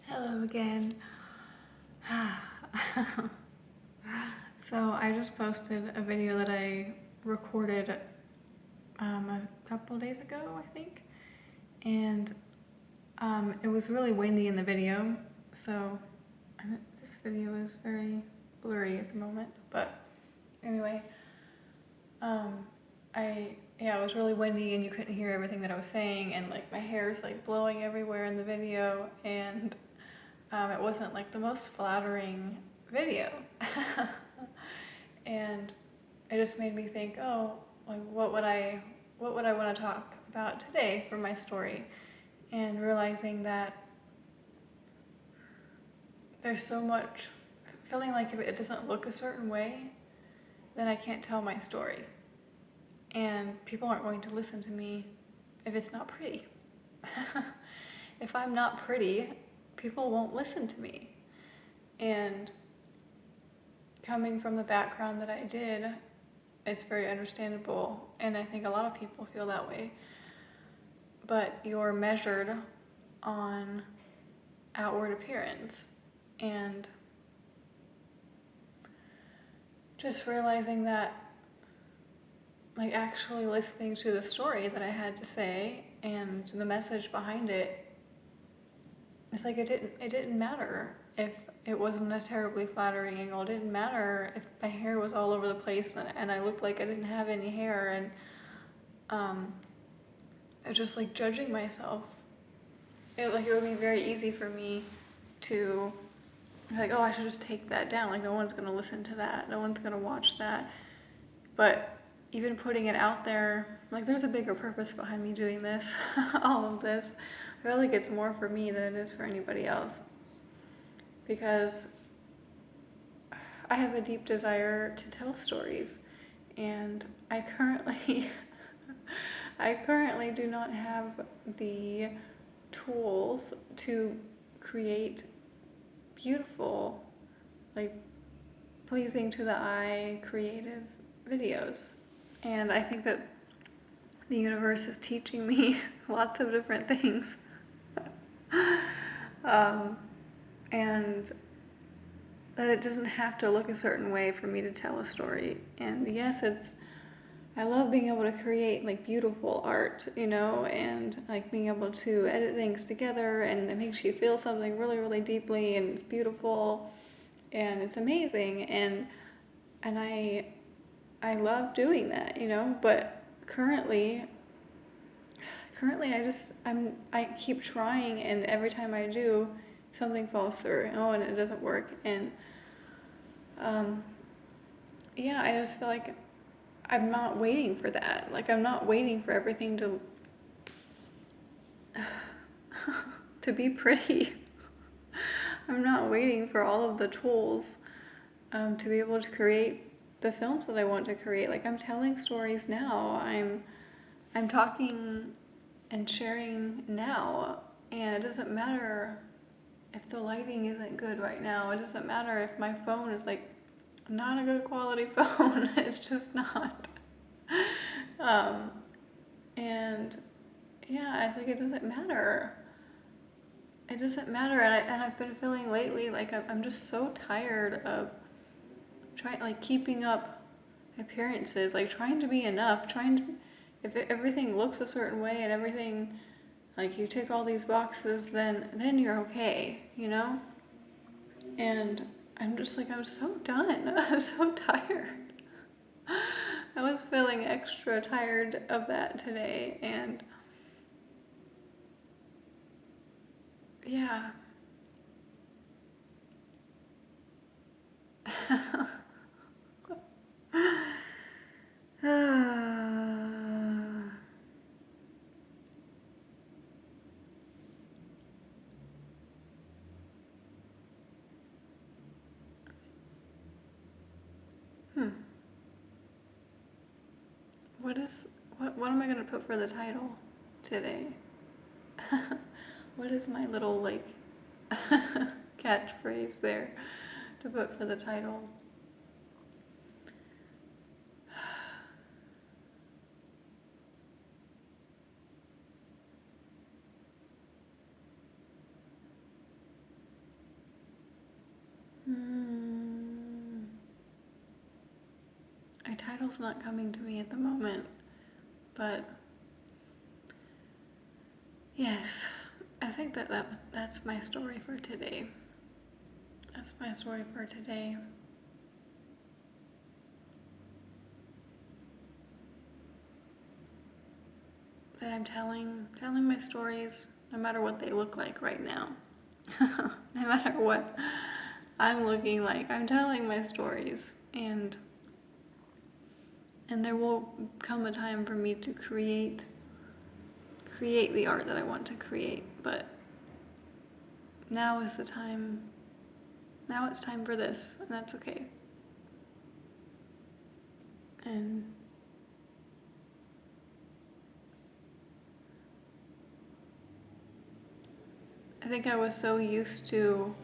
Hello again. So I just posted a video that I recorded a couple days ago, I think, and it was really windy in the video, so this video is very blurry at the moment, but anyway, it was really windy and you couldn't hear everything that I was saying, and like my hair is like blowing everywhere in the video, and it wasn't like the most flattering video. And it just made me think, oh, like what would I want to talk about today for my story? And realizing that there's so much, feeling like if it doesn't look a certain way, then I can't tell my story. And people aren't going to listen to me if it's not pretty. If I'm not pretty, people won't listen to me. And coming from the background that I did, it's very understandable, and I think a lot of people feel that way. But you're measured on outward appearance, and just realizing that, like, actually listening to the story that I had to say and the message behind it, it's like it didn't matter if it wasn't a terribly flattering angle. It didn't matter if my hair was all over the place and I looked like I didn't have any hair, and I was just like judging myself. It would be very easy for me to be like, oh, I should just take that down. Like, no one's gonna listen to that. No one's gonna watch that. But even putting it out there, like, there's a bigger purpose behind me doing this, all of this. I feel like it's more for me than it is for anybody else. Because I have a deep desire to tell stories, and I currently do not have the tools to create beautiful, like, pleasing to the eye, creative videos. And I think that the universe is teaching me lots of different things. And that it doesn't have to look a certain way for me to tell a story. And yes, I love being able to create like beautiful art, and like being able to edit things together, and it makes you feel something really, really deeply, and it's beautiful and it's amazing, and I love doing that, but currently I keep trying, and every time I do, something falls through, and it doesn't work. And I just feel like I'm not waiting for that. Like, I'm not waiting for everything to be pretty. I'm not waiting for all of the tools to be able to create the films that I want to create. Like, I'm telling stories now. I'm talking and sharing now, and it doesn't matter if the lighting isn't good right now. It doesn't matter if my phone is like not a good quality phone. It's just not. And I think it doesn't matter. It doesn't matter, and I've been feeling lately like I'm just so tired of keeping up appearances, like trying to be enough, if everything looks a certain way and everything, like, you tick all these boxes, then you're okay, And I'm just like, I'm so done. I'm so tired. I was feeling extra tired of that today, and yeah. What am I gonna put for the title today? What is my little, like, catchphrase there to put for the title? title's not coming to me at the moment, but yes, I think that's my story for today. That's my story for today. That I'm telling my stories no matter what they look like right now. No matter what I'm looking like, I'm telling my stories, and there will come a time for me to create the art that I want to create, but now is the time. Now it's time for this, and that's okay. And I think I was so used to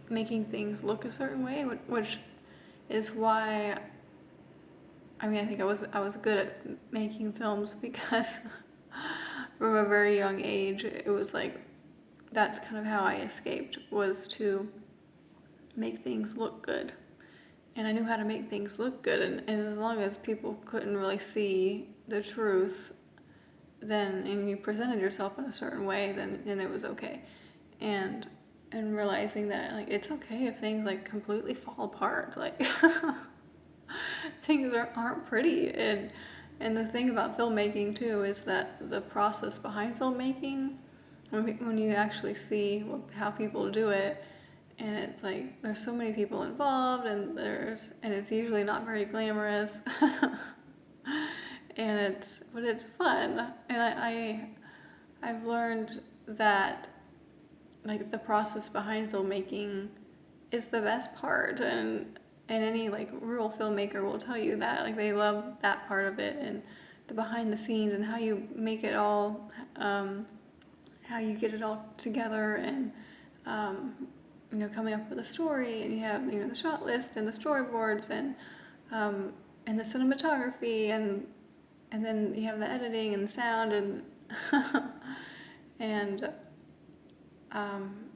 making things look a certain way, which is why, I mean, I think I was good at making films because from a very young age, it was like, that's kind of how I escaped, was to make things look good. And I knew how to make things look good, and as long as people couldn't really see the truth, then, and you presented yourself in a certain way, then it was okay. And realizing that, like, it's okay if things, like, completely fall apart, like, things aren't pretty. And the thing about filmmaking too is that the process behind filmmaking, when you actually see how people do it, and it's like there's so many people involved, and it's usually not very glamorous. But it's fun, and I've learned that, like, the process behind filmmaking is the best part, and any, like, real filmmaker will tell you that, like, they love that part of it, and the behind the scenes, and how you make it all, how you get it all together, and coming up with a story, and you have, the shot list and the storyboards, and the cinematography, and then you have the editing and the sound, and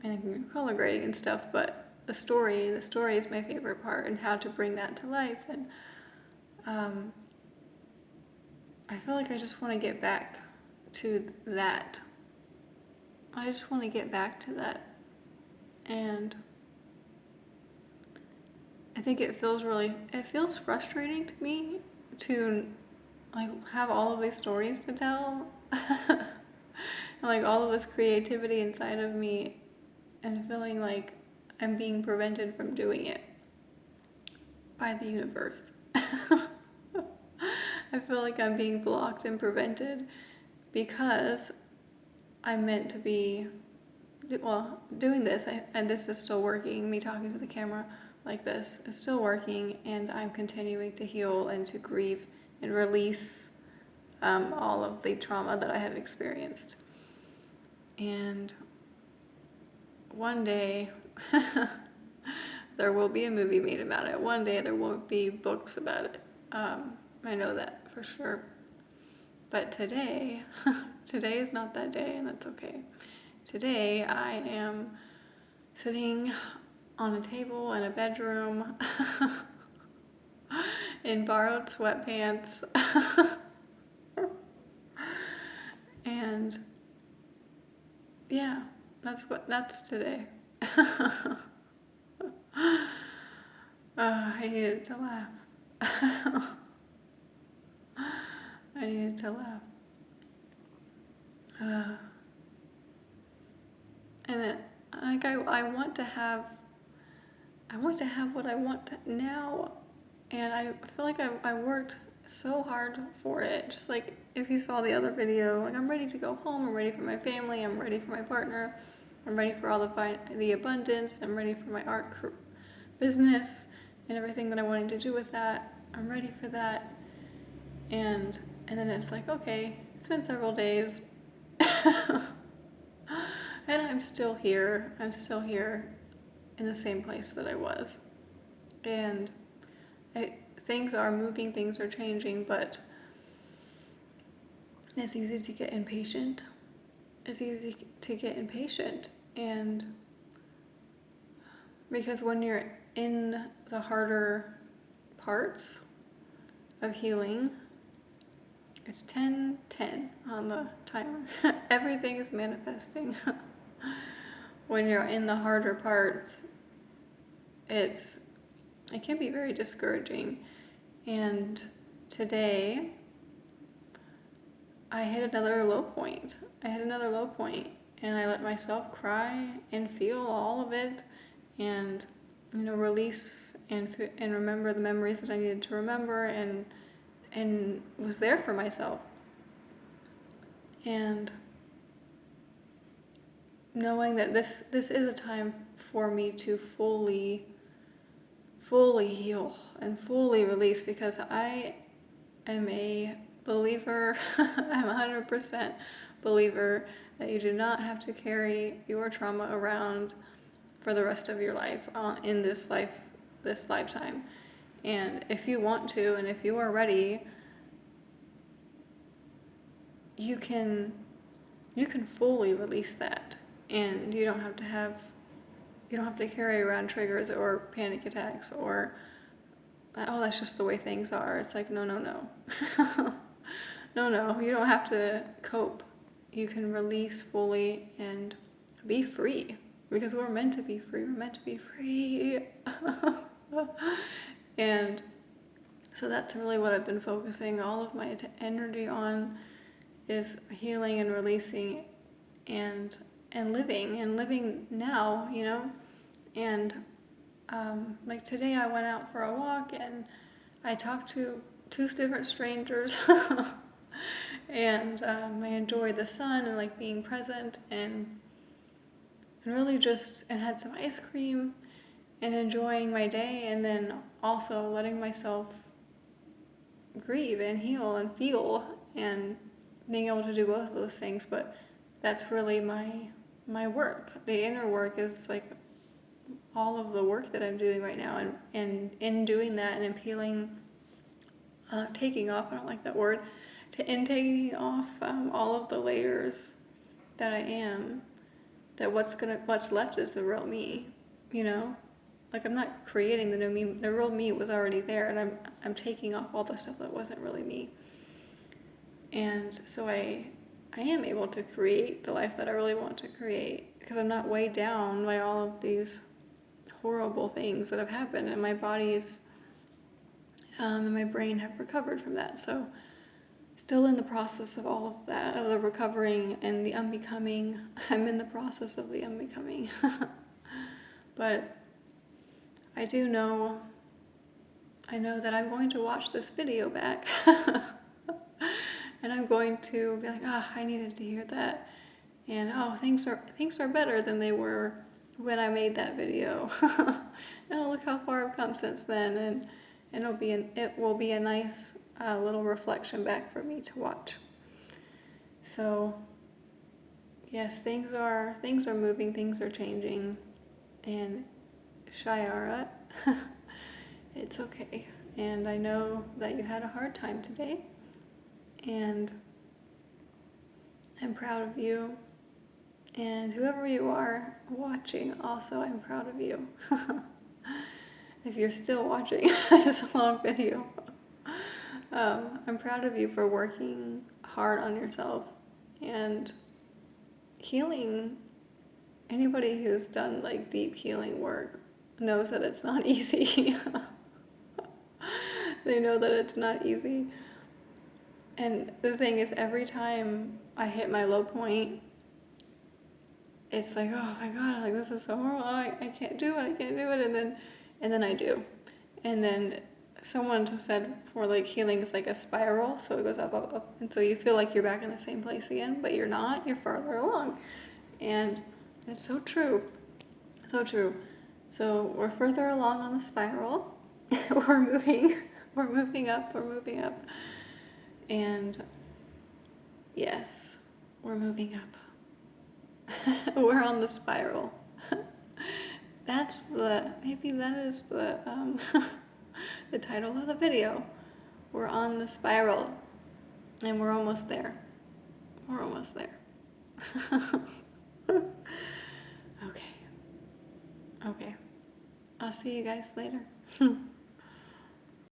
and color grading and stuff. But the story is my favorite part, and how to bring that to life. And I feel like I just want to get back to that. I just want to get back to that. And I think it feels frustrating to me to, like, have all of these stories to tell. And, like, all of this creativity inside of me, and feeling like I'm being prevented from doing it by the universe. I feel like I'm being blocked and prevented because I'm meant to be, well, doing this, and this is still working. Me talking to the camera like this is still working, and I'm continuing to heal and to grieve and release all of the trauma that I have experienced. And one day there will be a movie made about it. One day there will be books about it. I know that for sure. But today is not that day, and that's okay. Today I am sitting on a table in a bedroom in borrowed sweatpants. And yeah, that's today. I needed to laugh. I needed to laugh. And I want to have what I want now, and I feel like I worked so hard for it. Just like if you saw the other video, like, I'm ready to go home. I'm ready for my family. I'm ready for my partner. I'm ready for all the abundance. I'm ready for my art business and everything that I wanted to do with that. I'm ready for that. And then it's like, okay, it's been several days. And I'm still here. I'm still here in the same place that I was. And things are moving, things are changing, but it's easy to get impatient. And because when you're in the harder parts, of healing. It's 10:10 on the timer. Everything is manifesting. When you're in the harder parts, it can be very discouraging. And today, I hit another low point. And I let myself cry and feel all of it, and release and remember the memories that I needed to remember, and was there for myself. And knowing that this is a time for me to fully heal and fully release, because I am a believer, I'm 100% believer that you do not have to carry your trauma around for the rest of your life in this lifetime. And if you want to, and if you are ready, you can fully release that, and you don't have to carry around triggers or panic attacks or, oh, that's just the way things are. It's like, no. No, you don't have to cope. You can release fully and be free, because we're meant to be free. We're meant to be free. And so that's really what I've been focusing all of my energy on, is healing and releasing and living now, And like today I went out for a walk and I talked to 2 different strangers. And I enjoyed the sun and like being present, and really just, and had some ice cream and enjoying my day, and then also letting myself grieve and heal and feel, and being able to do both of those things. But that's really my work. The inner work is like all of the work that I'm doing right now, and in doing that and in peeling, taking off, I don't like that word, taking off all of the layers that I am, that what's left is the real me, Like, I'm not creating the new me. The real me was already there, and I'm taking off all the stuff that wasn't really me. And so I am able to create the life that I really want to create, because I'm not weighed down by all of these horrible things that have happened, and my bodies and my brain have recovered from that. So still in the process of all of that, of the recovering and the unbecoming. I'm in the process of the unbecoming. But I know that I'm going to watch this video back. And I'm going to be like, I needed to hear that. And things are better than they were when I made that video. Oh, look how far I've come since then, and it will be a nice little reflection back for me to watch. So yes, things are moving, things are changing, and Shayara, it's okay. And I know that you had a hard time today, and I'm proud of you. And whoever you are watching, also, I'm proud of you. If you're still watching this long video, I'm proud of you for working hard on yourself and healing. Anybody who's done like deep healing work knows that it's not easy. They know that it's not easy. And the thing is, every time I hit my low point, it's like, oh my God, like this is so horrible. I can't do it. And then I do. And then someone said for like healing is like a spiral, so it goes up, up, up. And so you feel like you're back in the same place again, but you're not, you're farther along. And it's so true. So true. So we're further along on the spiral. we're moving up. And yes, we're moving up. We're on the spiral. Maybe that is the the title of the video. We're on the spiral, and we're almost there. Okay. I'll see you guys later.